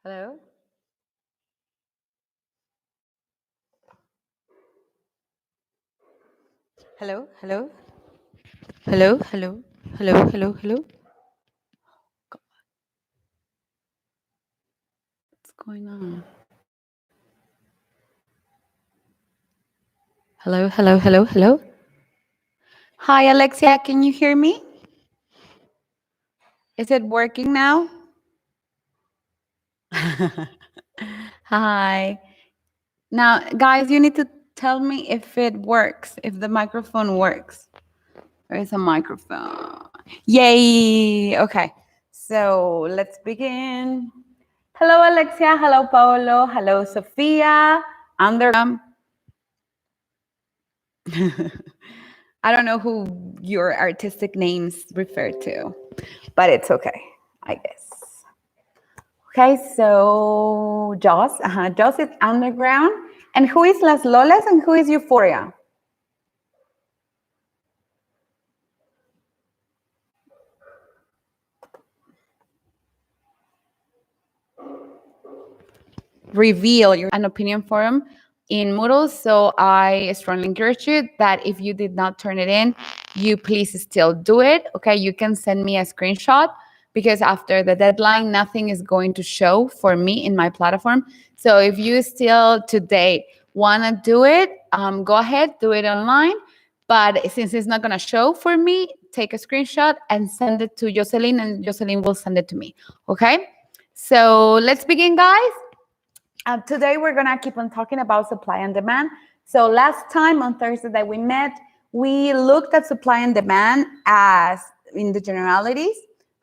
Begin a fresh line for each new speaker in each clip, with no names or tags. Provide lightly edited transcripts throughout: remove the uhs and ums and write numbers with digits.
Hello? Hello? Hello? Hello? Hello? Hello? Hello? Hello? God, what's going on? Hello? Hello? Hello? Hello? Hi, Alexia. Can you hear me? Is it working now? Hi. Now, guys, you need to tell me if it works, if the microphone works. There is a microphone. Yay! Okay. So let's begin. Hello, Alexia. Hello, Paolo. Hello, Sophia. I don't know who your artistic names refer to, but it's okay, I guess. Okay, so Joss. Joss is underground. And who is Las Lolas and who is Euphoria? Reveal an opinion forum in Moodle. So I strongly encourage you that if you did not turn it in, you please still do it. Okay, you can send me a screenshot because after the deadline, nothing is going to show for me in my platform. So if you still today want to do it, go ahead, do it online. But since it's not going to show for me, take a screenshot and send it to Jocelyn, and Jocelyn will send it to me. Okay, so let's begin, guys. Today, we're going to keep on talking about supply and demand. So last time on Thursday that we met, we looked at supply and demand as in the generalities.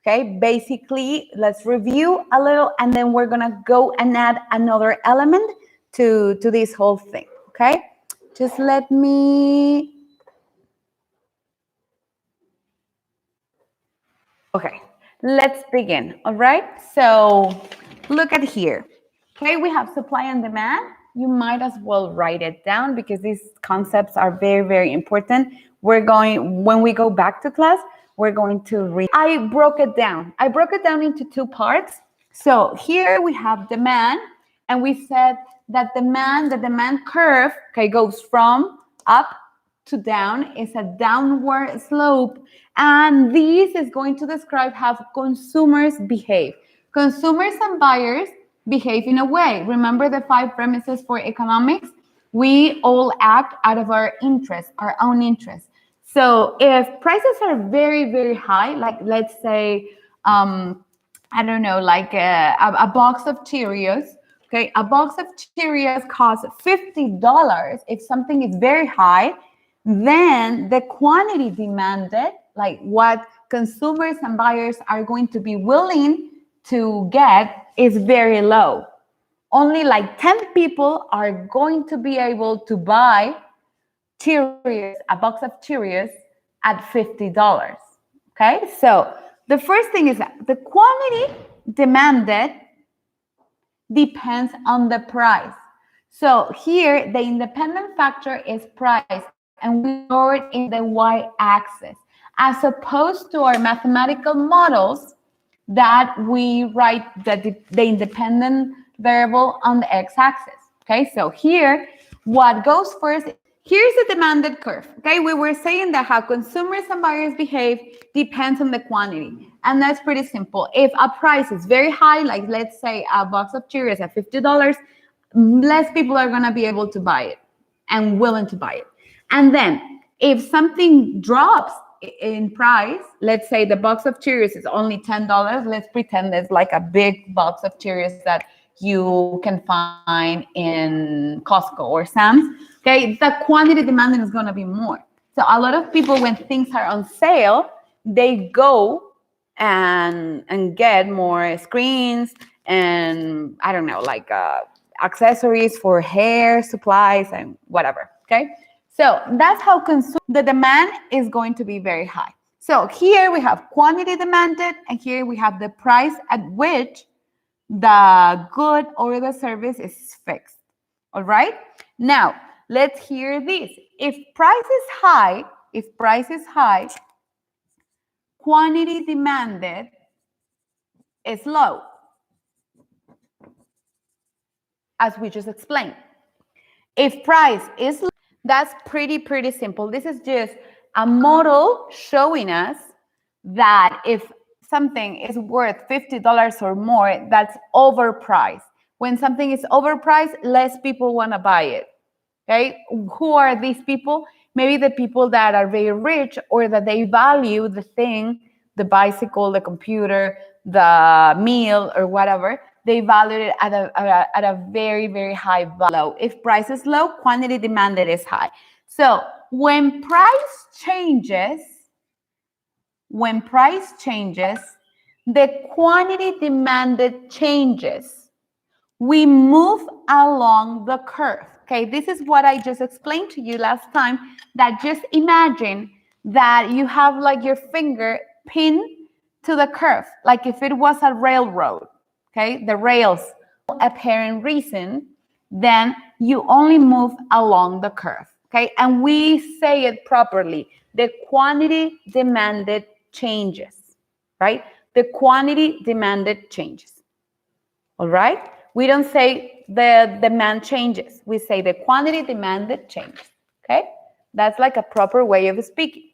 Okay, basically, let's review a little, and then we're going to go and add another element to this whole thing. Okay, just let me. Okay, let's begin. All right, so look at here. Okay, we have supply and demand. You might as well write it down because these concepts are very, very important. When we go back to class, we're going to read. I broke it down. I broke it down into two parts. So here we have demand, and we said that the demand curve, okay, goes from up to down, is a downward slope. And this is going to describe how consumers behave. Consumers and buyers behave in a way. Remember the 5 premises for economics? We all act out of our interest, our own interest. So if prices are very, very high, like let's say, I don't know, like a box of Cheerios, okay? A box of Cheerios costs $50. If something is very high, then the quantity demanded, like what consumers and buyers are going to be willing to get, is very low. Only like 10 people are going to be able to buy Cheerios, a box of Cheerios at $50. Okay, so the first thing is that the quantity demanded depends on the price. So here, the independent factor is price, and we store it in the y-axis, as opposed to our mathematical models that we write the independent variable on the x-axis. Okay, so here, what goes first, here's the demanded curve. Okay, we were saying that how consumers and buyers behave depends on the quantity. And that's pretty simple. If a price is very high, like let's say a box of Cheerios at $50, less people are going to be able to buy it and willing to buy it. And then if something drops in price, let's say the box of Cheerios is only $10, let's pretend it's like a big box of Cheerios that you can find in Costco or Sam's. Okay, the quantity demanded is going to be more. So a lot of people, when things are on sale, they go and get more screens and I don't know, like accessories for hair, supplies, and whatever. Okay, so that's how the demand is going to be very high. So here we have quantity demanded, and here we have the price at which the good or the service is fixed. All right. Now let's hear this. If price is high, quantity demanded is low. as we just explained. If price is, that's pretty simple. This is just a model showing us that if something is worth $50 or more, that's overpriced. When something is overpriced, less people want to buy it. Okay, who are these people? Maybe the people that are very rich, or that they value the thing, the bicycle, the computer, the meal, or whatever. They value it at a very high value. If price is low, quantity demanded is high. So when price changes, the quantity demanded changes. We move along the curve. Okay, this is what I just explained to you last time, that just imagine that you have like your finger pinned to the curve, like if it was a railroad, okay, the rails, apparent reason, then you only move along the curve, okay? And we say it properly, the quantity demanded changes, right? The quantity demanded changes, all right? We don't say the demand changes. We say the quantity demanded changes, okay? That's like a proper way of speaking.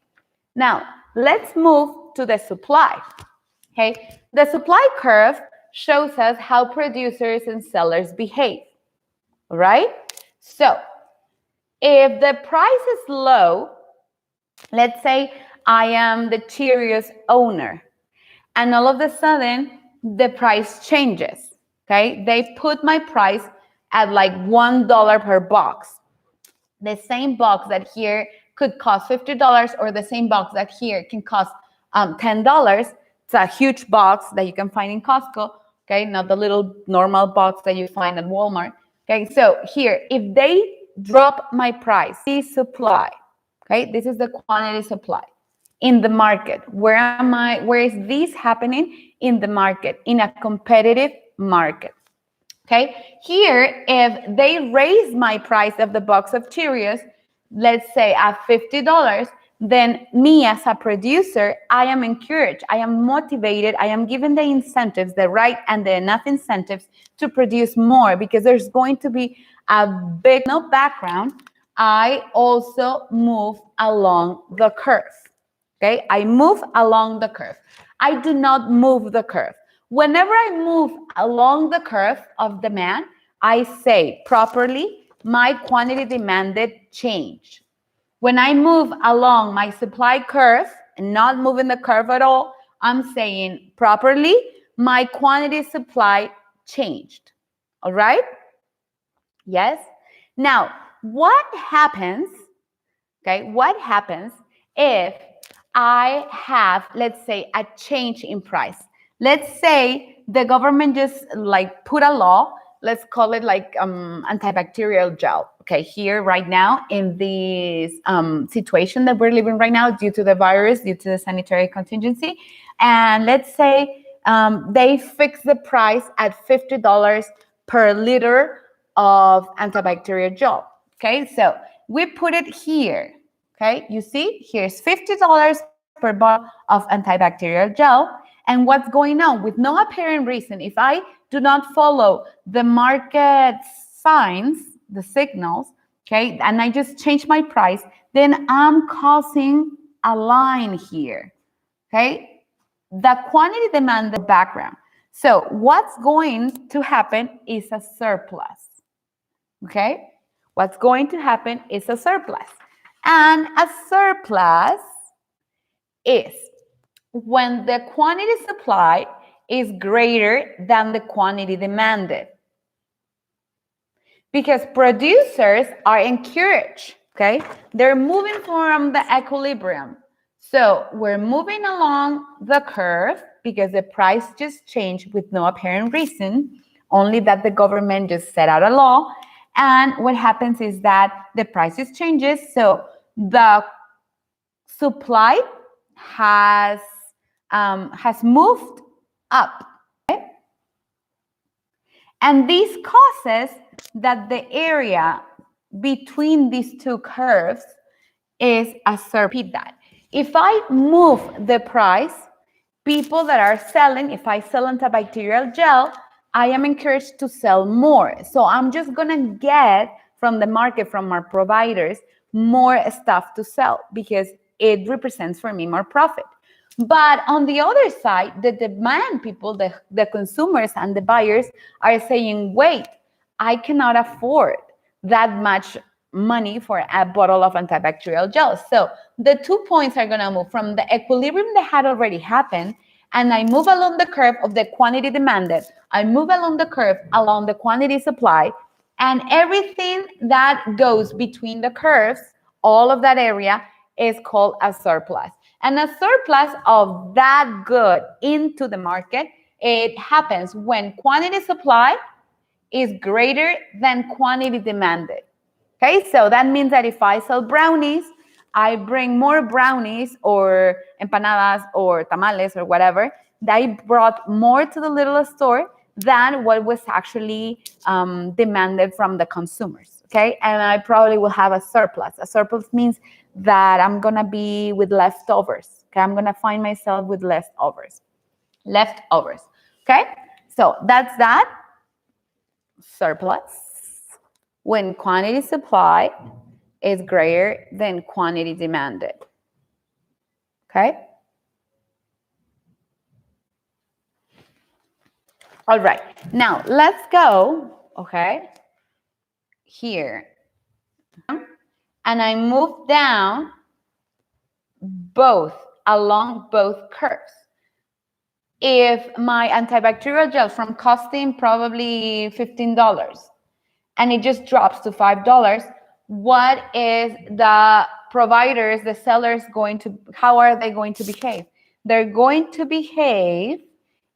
Now, let's move to the supply, okay? The supply curve shows us how producers and sellers behave, all right? So, if the price is low, let's say I am the Cheerios owner, and all of a sudden, the price changes. Okay, they put my price at like $1 per box. The same box that here could cost $50, or the same box that here can cost $10. It's a huge box that you can find in Costco. Okay, not the little normal box that you find at Walmart. Okay, so here, if they drop my price, the supply. Okay, this is the quantity supply in the market. Where is this happening? In the market, in a competitive market. Okay, here, if they raise my price of the box of Cheerios, let's say at $50, then me as a producer, I am encouraged, I am motivated, I am given the incentives, the right and the enough incentives to produce more, because there's going to be a big background. I also move along the curve. Okay, I move along the curve. I do not move the curve. Whenever I move along the curve of demand, I say properly, my quantity demanded changed. When I move along my supply curve and not moving the curve at all, I'm saying properly, my quantity supply changed. All right? Yes? Now, what happens, okay, what happens if I have, let's say, a change in price? Let's say the government just like put a law, let's call it like antibacterial gel. Okay, here right now in this situation that we're living right now due to the virus, due to the sanitary contingency. And let's say they fix the price at $50 per liter of antibacterial gel. Okay, so we put it here. Okay, you see, here's $50 per bottle of antibacterial gel. And what's going on? With no apparent reason, if I do not follow the market signs, the signals, okay, and I just change my price, then I'm causing a line here, okay? The quantity demand, the background. So what's going to happen is a surplus, okay? What's going to happen is a surplus. And a surplus is when the quantity supplied is greater than the quantity demanded. Because producers are encouraged, okay? They're moving from the equilibrium. So we're moving along the curve because the price just changed with no apparent reason, only that the government just set out a law. And what happens is that the prices changes, so the supply has moved up, okay? And this causes that the area between these two curves is a surplus. Repeat that. If I move the price, people that are selling, if I sell antibacterial gel, I am encouraged to sell more. So I'm just gonna get from the market, from our providers, more stuff to sell because it represents for me more profit. But on the other side, the demand people, the consumers and the buyers are saying, wait, I cannot afford that much money for a bottle of antibacterial gel. So the 2 points are going to move from the equilibrium that had already happened, and I move along the curve of the quantity demanded. I move along the curve along the quantity supply, and everything that goes between the curves, all of that area is called a surplus. And a surplus of that good into the market, it happens when quantity supply is greater than quantity demanded. Okay, so that means that if I sell brownies, I bring more brownies or empanadas or tamales or whatever, I brought more to the little store than what was actually demanded from the consumers. Okay, and I probably will have a surplus. A surplus means that I'm gonna be with leftovers. Okay, I'm gonna find myself with leftovers. Okay, so that's that. Surplus when quantity supply is greater than quantity demanded. Okay? All right. Now, let's go, okay, here. And I move down along both curves. If my antibacterial gel from costing probably $15 and it just drops to $5, what is the providers, the sellers how are they going to behave? They're going to behave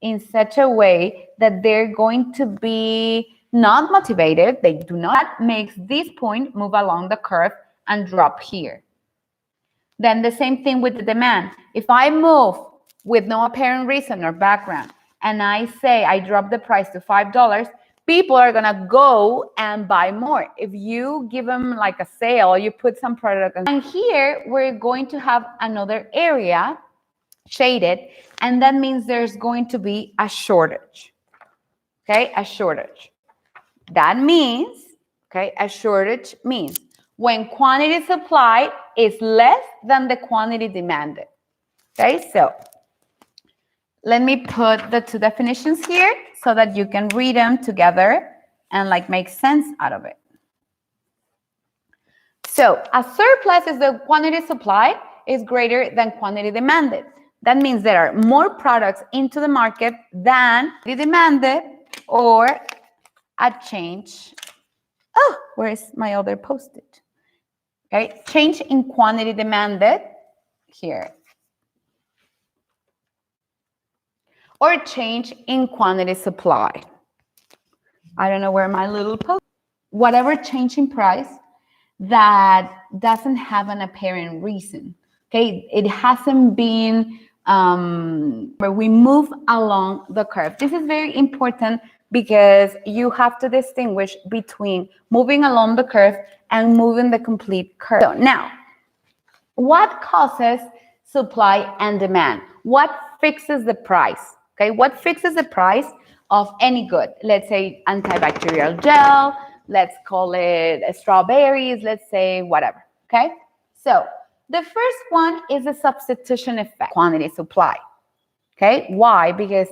in such a way that they're going to be not motivated. They do not make this point move along the curve and drop here. Then the same thing with the demand. If I move with no apparent reason or background, and I say I drop the price to $5, people are gonna go and buy more. If you give them like a sale, you put some product, and here we're going to have another area shaded, and that means there's going to be a shortage. Okay, a shortage. That means, okay, a shortage means when quantity supply is less than the quantity demanded. Okay, so let me put the two definitions here so that you can read them together and like make sense out of it. So a surplus is the quantity supply is greater than quantity demanded. That means there are more products into the market than the demanded, or a change. Oh, where's my other post-it? Okay, change in quantity demanded here. Or change in quantity supply. I don't know where my little post. Whatever change in price that doesn't have an apparent reason. Okay, it hasn't been where we move along the curve. This is very important because you have to distinguish between moving along the curve and moving the complete curve. So now, what causes supply and demand? What fixes the price? Okay, what fixes the price of any good? Let's say antibacterial gel, let's call it strawberries, let's say whatever, okay? So the first one is the substitution effect, quantity supply, okay? Why? Because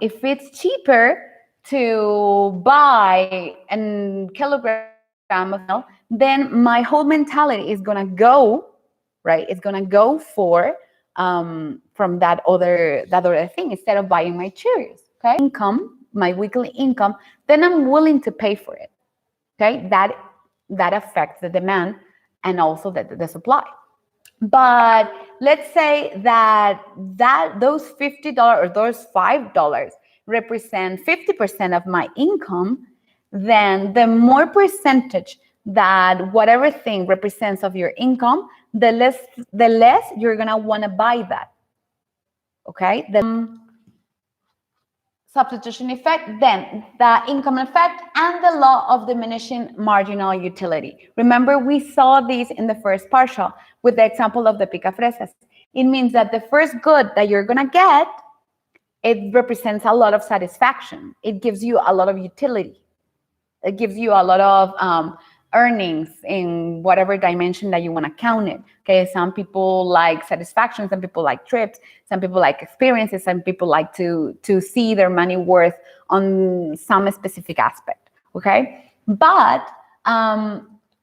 if it's cheaper to buy a kilogram of milk, then my whole mentality is gonna go, right? It's gonna go for from that other thing instead of buying my Cheerios. Okay, income, my weekly income, then I'm willing to pay for it. Okay, that affects the demand and also the supply. But let's say that those $50 or those $5 represent 50% of my income, then the more percentage that whatever thing represents of your income, the less you're gonna want to buy that. Okay, the substitution effect, then the income effect, and the law of diminishing marginal utility. Remember, we saw these in the first partial with the example of the picafresas. It means that the first good that you're gonna get it represents a lot of satisfaction. It gives you a lot of utility. It gives you a lot of earnings in whatever dimension that you want to count it. Okay, some people like satisfaction, some people like trips, some people like experiences, some people like to see their money worth on some specific aspect. Okay, but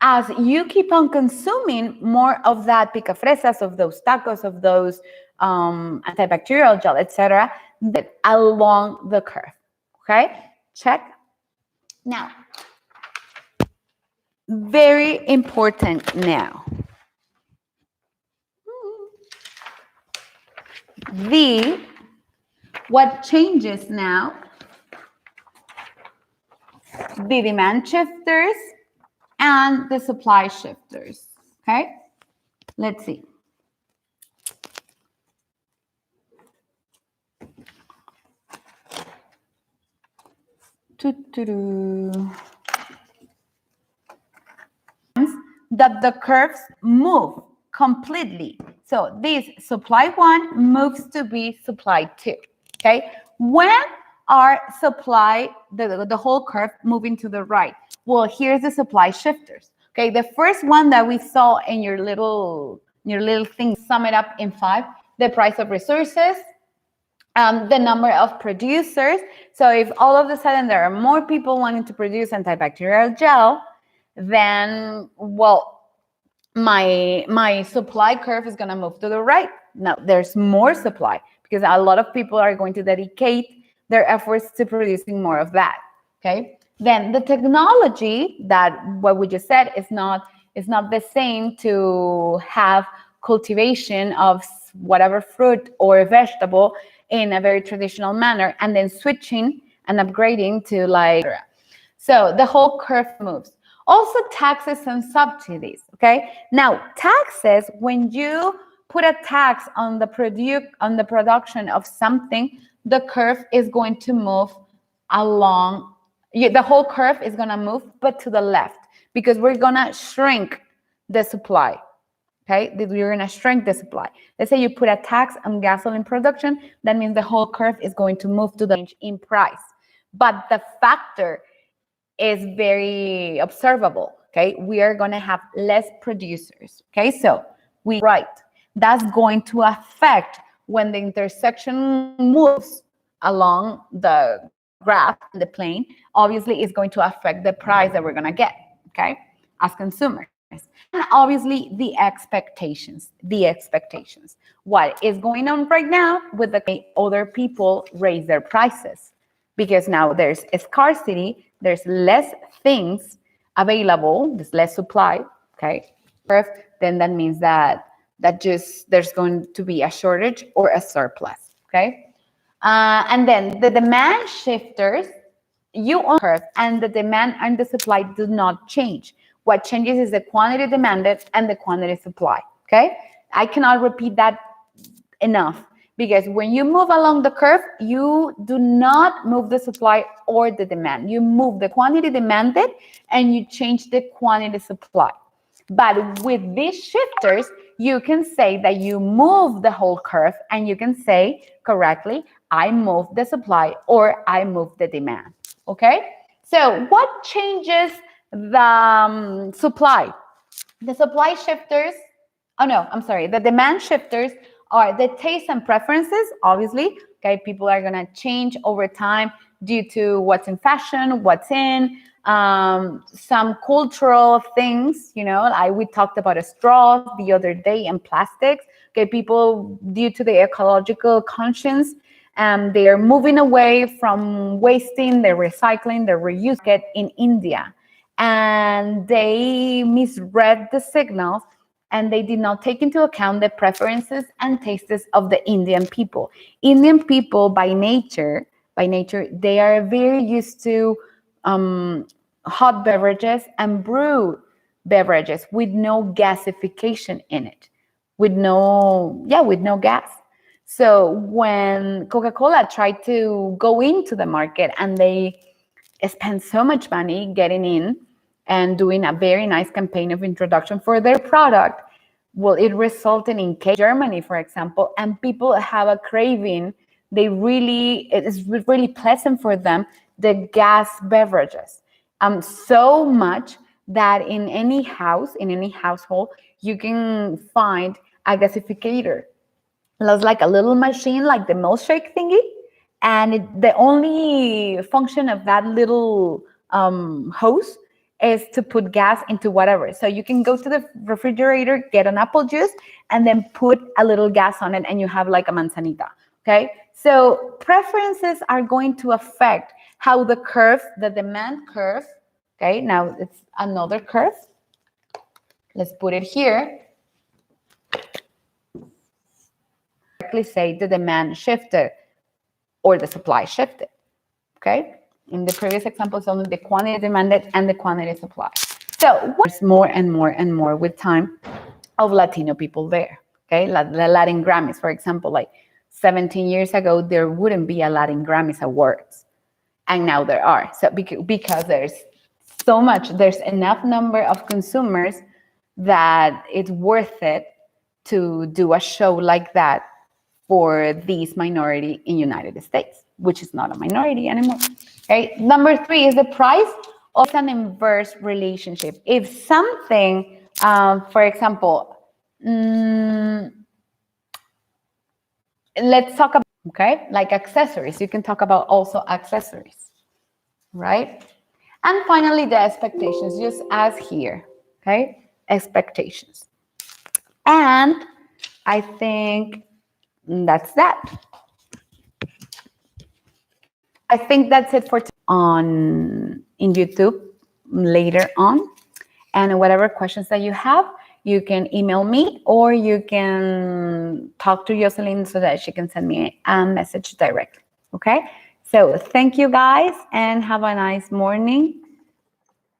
as you keep on consuming more of that pica fresas, of those tacos, of those antibacterial gel, etc., along the curve. Okay, check. Now, very important now. What changes now? The demand shifters and the supply shifters. Okay, let's see. That the curves move completely. So this supply 1 moves to be supply 2. Okay, when are the whole curve moving to the right? Well, here's the supply shifters. Okay, the first one that we saw in your little thing, sum it up in 5: the price of resources, the number of producers. So if all of a sudden there are more people wanting to produce antibacterial gel, then, well, my supply curve is going to move to the right. Now there's more supply because a lot of people are going to dedicate their efforts to producing more of that. Okay, then the technology, that what we just said, is not the same to have cultivation of whatever fruit or vegetable in a very traditional manner and then switching and upgrading to like, so the whole curve moves. Also taxes and subsidies. Okay, now taxes, when you put a tax on the production of something, the curve is going to move along. The whole curve is going to move, but to the left, because we're going to shrink the supply. Okay, we're going to shrink the supply. Let's say you put a tax on gasoline production, that means the whole curve is going to move to the change in price. But the factor is very observable. Okay, we are going to have less producers. Okay, so that's going to affect when the intersection moves along the graph, the plane. Obviously, it's going to affect the price that we're going to get. Okay, as consumers. And obviously the expectations. What is going on right now with the other people raise their prices? Because now there's a scarcity, there's less things available, there's less supply, okay? Then that means that just there's going to be a shortage or a surplus, okay? And then the demand shifters, you on curve, and the demand and the supply do not change. What changes is the quantity demanded and the quantity supply, okay? I cannot repeat that enough, because when you move along the curve, you do not move the supply or the demand. You move the quantity demanded and you change the quantity supply. But with these shifters, you can say that you move the whole curve, and you can say correctly, I move the supply or I move the demand, okay? So what changes the supply? The supply shifters, the demand shifters are the tastes and preferences, obviously. Okay, people are gonna change over time due to what's in fashion, what's in, some cultural things, we talked about a straw the other day and plastics. Okay, people, due to the ecological conscience, they are moving away from wasting, they're recycling, they're reusing it in India. And they misread the signals, and they did not take into account the preferences and tastes of the Indian people. Indian people, by nature, they are very used to hot beverages and brewed beverages with no gasification in it, with no gas. So when Coca-Cola tried to go into the market, and they spent so much money getting in and doing a very nice campaign of introduction for their product, well, it resulted in Germany, for example, and people have a craving it is really pleasant for them, the gas beverages. So much that in any house, in any household, you can find a gasificator. It's like a little machine, like the milkshake thingy, and the only function of that little hose is to put gas into whatever. So you can go to the refrigerator, get an apple juice, and then put a little gas on it, and you have like a manzanita. Okay, so preferences are going to affect how the curve, the demand curve. Okay, now it's another curve. Let's put it here. Say the demand shifted or the supply shifted. Okay, in the previous example, it's only the quantity demanded and the quantity supplied. So there's more and more and more with time of Latino people there. Okay, the Latin Grammys, for example, like 17 years ago, there wouldn't be a Latin Grammys awards, and now there are. So because there's so much, there's enough number of consumers that it's worth it to do a show like that for this minority in United States, which is not a minority anymore. Okay. Number 3 is the price of an inverse relationship. If something, for example, let's talk about, okay, like accessories. You can talk about also accessories, right? And finally, the expectations, just as here, okay, expectations. And I think that's that. I think that's it for in YouTube later on. And whatever questions that you have, you can email me or you can talk to Jocelyn so that she can send me a message directly. Okay? So thank you guys and have a nice morning.